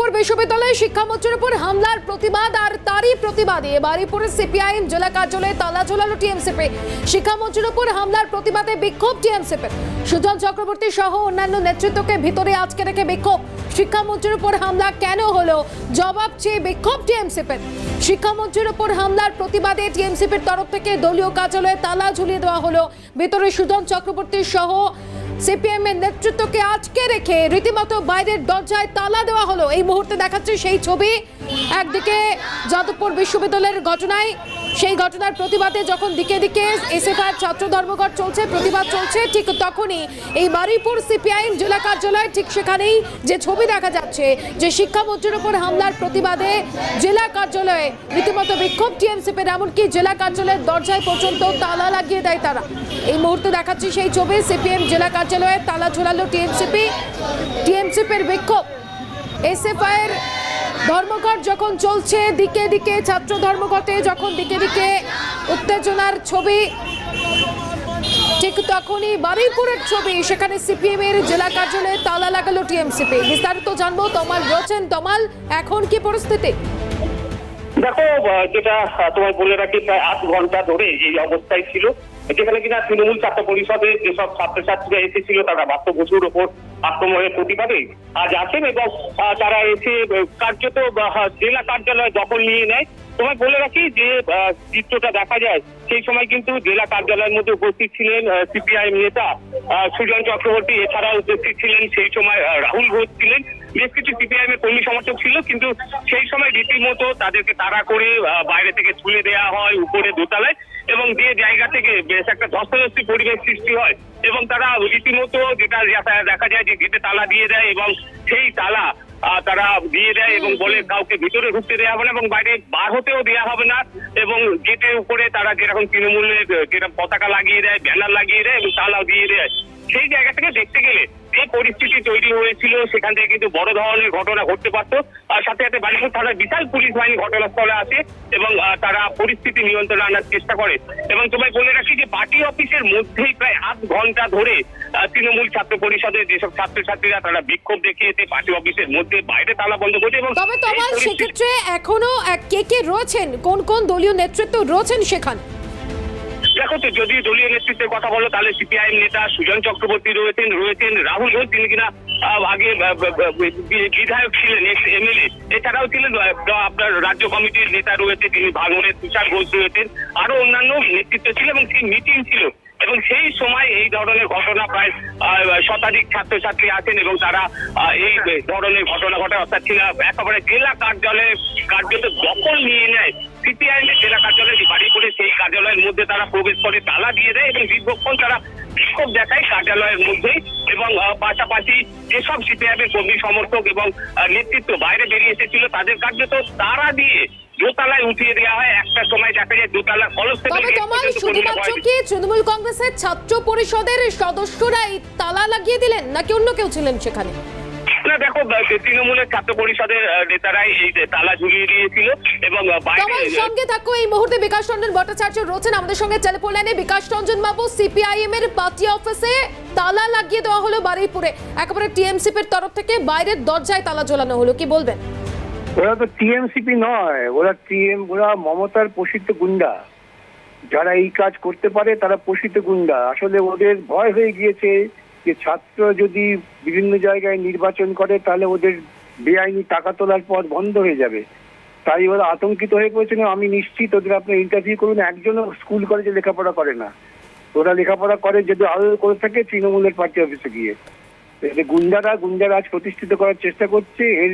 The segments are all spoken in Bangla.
যাদবপুর বিশ্ববিদ্যালয়ে শিক্ষামন্ত্রীর উপর হামলার প্রতিবাদ আর তারই প্রতিবাদে বারুইপুরের সিপিআইএম জেলা কার্যালয়ে তালা ঝোলালো টিএমসিপি। শিক্ষামন্ত্রীর উপর হামলার প্রতিবাদে বিক্ষোভ টিএমসিপির। সুজন চক্রবর্তী সহ অন্যান্য নেতৃত্বকে ভিতরে আটকে রেখে বিক্ষোভ। শিক্ষামন্ত্রীর উপর হামলা কেন হলো জবাব চেয়ে বিক্ষোভ টিএমসিপির। শিক্ষামন্ত্রীর উপর হামলার প্রতিবাদে টিএমসিপির তরফ থেকে দলীয় কার্যালয়ে তালা ঝুলিয়ে দেওয়া হলো। ভিতরে সুজন চক্রবর্তী সহ সিপিএম এর নেতৃত্বকে আটকে রেখে রীতিমতো বাইরের দরজায় তালা দেওয়া হলো। এই মুহূর্তে দেখাচ্ছে সেই ছবি। একদিকে যাদবপুর বিশ্ববিদ্যালয়ের ঘটনায়, সেই ঘটনার প্রতিবাদে যখন দিকে দিকে এসএফআই ছাত্র ধর্মঘট চলছে, প্রতিবাদ চলছে, ঠিক তখনই এই বারুইপুর সিপিআইএম জেলা কার্যালয়, ঠিক সেখানেই যে ছবি দেখা যাচ্ছে যে শিক্ষামন্ত্রীর উপর হামলার প্রতিবাদে জেলা কার্যালয়ে রীতিমতো বিক্ষোভ টিএমসিপির। এমনকি জেলা কার্যালয়ের দরজায় পর্যন্ত তালা লাগিয়ে দেয় তারা। এই মুহূর্তে দেখাচ্ছি সেই ছবি। সিপিএম জেলা কার্যালয়ে তালা ঝোলালো টিএমসিপির বিক্ষোভ। এসএফআই এর ধর্মঘট যখন চলছে, দিকে দিকে ছাত্র ধর্মঘটে যখন দিকে দিকে উত্তেজনার ছবি, ঠিক তখনই বারুইপুরের ছবি। সেখানে সিপিএম এর জেলা কার্যালয়ে তালা লাগালো টিএমসিপি। বিস্তারিত জানবো, তমাল রয়েছেন। তমাল, এখন কি পরিস্থিতি? দেখো, যেটা তোমার বলে রাখি, প্রায় 8 ঘন্টা ধরে এই অবস্থায় ছিল, যেখানে কিনা তৃণমূল ছাত্র পরিষদের যেসব ছাত্রছাত্রীরা এসেছিল তারা বাস্তব বসুর ওপর আক্রমণের প্রতিবাদে আজ আসেন এবং তারা এসে কার্যত জেলা কার্যালয় দখল নিয়ে নেয়। তোমায় বলে রাখি যে চিত্রটা দেখা যায়, সেই সময় কিন্তু জেলা কার্যালয়ের মধ্যে উপস্থিত ছিলেন সিপিআইএম নেতা সুজন চক্রবর্তী, এছাড়াও উপস্থিত ছিলেন সেই সময় রাহুল ঘোষ ছিলেন, বেশ কিছু সিপিআইএম এর কর্মী সমর্থক ছিল। কিন্তু সেই সময় রীতিমতো তাদেরকে তাড়া করে বাইরে থেকে তুলে দেওয়া হয় উপরে দোতলায়, এবং যে জায়গা থেকে বেশ একটা ধস্তাধস্তি পরিবেশ সৃষ্টি হয় এবং তারা রীতিমতো যেটা দেখা যায় যে গেটে তালা দিয়ে দেয় এবং সেই তালা তারা দিয়ে দেয় এবং বলে কাউকে ভিতরে ঢুকতে দেওয়া হবে না এবং বাইরে বার হতেও দেওয়া হবে না। এবং গেটের উপরে তারা যেরকম তৃণমূলের যেরকম পতাকা লাগিয়ে দেয়, ব্যানার লাগিয়ে দেয় এবং তালাও দিয়ে দেয়। সেই জায়গা থেকে দেখতে গেলে যে পরিস্থিতি তৈরি হয়েছিল, সেখান থেকে কিন্তু বড় ধরনের ঘটনা ঘটতে পারতো। সাথে সাথে বারুইপুর থানার বিশাল পুলিশ বাহিনী ঘটনাস্থলে আসে এবং তারা পরিস্থিতি নিয়ন্ত্রণে আনার চেষ্টা করে। এবং তোমায় বলে রাখি যে পার্টি অফিসের মধ্যেই প্রায় 8 ঘন্টা ধরে তৃণমূল ছাত্র পরিষদের যেসব ছাত্রছাত্রীরা তারা বিক্ষোভ দেখিয়েছে পার্টি অফিসের মধ্যে, বাইরে তালা বন্ধ করছে। এবং তবে তোমার সেক্ষেত্রে এখনো কে কে রয়েছেন, কোন কোন দলীয় নেতৃত্ব রয়েছেন সেখানে? দেখো, তো যদি দলীয় নেতৃত্বের কথা বলো তাহলে সিপিআইএম নেতা সুজন চক্রবর্তী রয়েছেন রাহুল ঘোষ, তিনি কিনা আগে বিধায়ক ছিলেন, এমএলএ, এছাড়াও ছিলেন আপনার রাজ্য কমিটির নেতা রয়েছে, তিনি ভাঙনের তুষার ঘোষ রয়েছেন, আরো অন্যান্য নেতৃত্ব ছিল এবং সেই মিটিং ছিল। এবং সেই সময় এই ধরনের ঘটনা প্রায় শতাধিক ছাত্রছাত্রী আছেন এবং তারা এই ধরনের ঘটনা ঘটে, অর্থাৎ একেবারে জেলা কার্যালয়ে কার্যত দখল নিয়ে নেয় সিপিআইএম এর জেলা কার্যালয় বারুইপুরে। সেই কার্যালয়ের মধ্যে তারা প্রবেশ করে তালা দিয়ে দেয় এবং দীর্ঘক্ষণ তারা বিক্ষোভ দেখায় কার্যালয়ের মধ্যেই। এবং পাশাপাশি যেসব সিপিআইএম এর কর্মী সমর্থক এবং নেতৃত্ব বাইরে বেরিয়ে এসেছিল তাদের কার্যত তারা দিয়ে দোতলায় উঠিয়ে দেওয়া হয়। একটা সময় দেখা যায় দোতলা কলস থেকে। শুধুমাত্র কি তৃণমূল কংগ্রেসের ছাত্র পরিষদের সদস্যরাই তালা লাগিয়ে দিলেন নাকি অন্য কেউ ছিলেন সেখানে? না, দেখো, তৃণমূলের ছাত্র পরিষদের নেতারাই এই তালা ঝুলিয়ে দিয়েছিল এবং তোমার সঙ্গে থাকো এই মুহূর্তে বিকাশ রঞ্জন ভট্টাচার্য রয়েছেন আমাদের সঙ্গে টেলিফোন লাইনে। বিকাশ রঞ্জন বাবু, সিপিআইএম এর পার্টি অফিসে তালা লাগিয়ে দেওয়া হলো বারুইপুরে, একেবারে টিএমসিপির তরফ থেকে বাইরের দরজায় তালা ঝোলানো হলো, কি বলবেন? ওরা তো টিএমসিপি নয়, ওরা মমতার পোষিত গুন্ডা। যারা এই কাজ করতে পারে তারা পোষিত গুন্ডা। আসলে ওদের ভয় হয়ে গিয়েছে যে ছাত্র যদি বিভিন্ন জায়গায় নির্বাচন করে তাহলে ওদের বেআইনি টাকা তোলার পথ বন্ধ হয়ে যাবে, তাই ওরা আতঙ্কিত হয়ে পড়েছে। আমি নিশ্চিত ওদের আপনার ইন্টারভিউ করুন, একজনও স্কুল কলেজে লেখাপড়া করে না। ওরা লেখাপড়া করে যদি আরো করে থাকে তৃণমূলের পার্টি অফিসে গিয়ে। গুন্ডারা আজ প্রতিষ্ঠিত করার চেষ্টা করছে, এর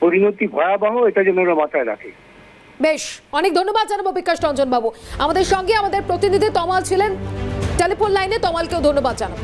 পরিণতি ভয়াবহ, এটা যেন ওরা মাথায় রাখে। বেশ, অনেক ধন্যবাদ জানাবো বিকাশ রঞ্জন বাবু। আমাদের সঙ্গে আমাদের প্রতিনিধি তমাল ছিলেন টেলিফোন লাইনে, তমালকেও ধন্যবাদ জানাবো।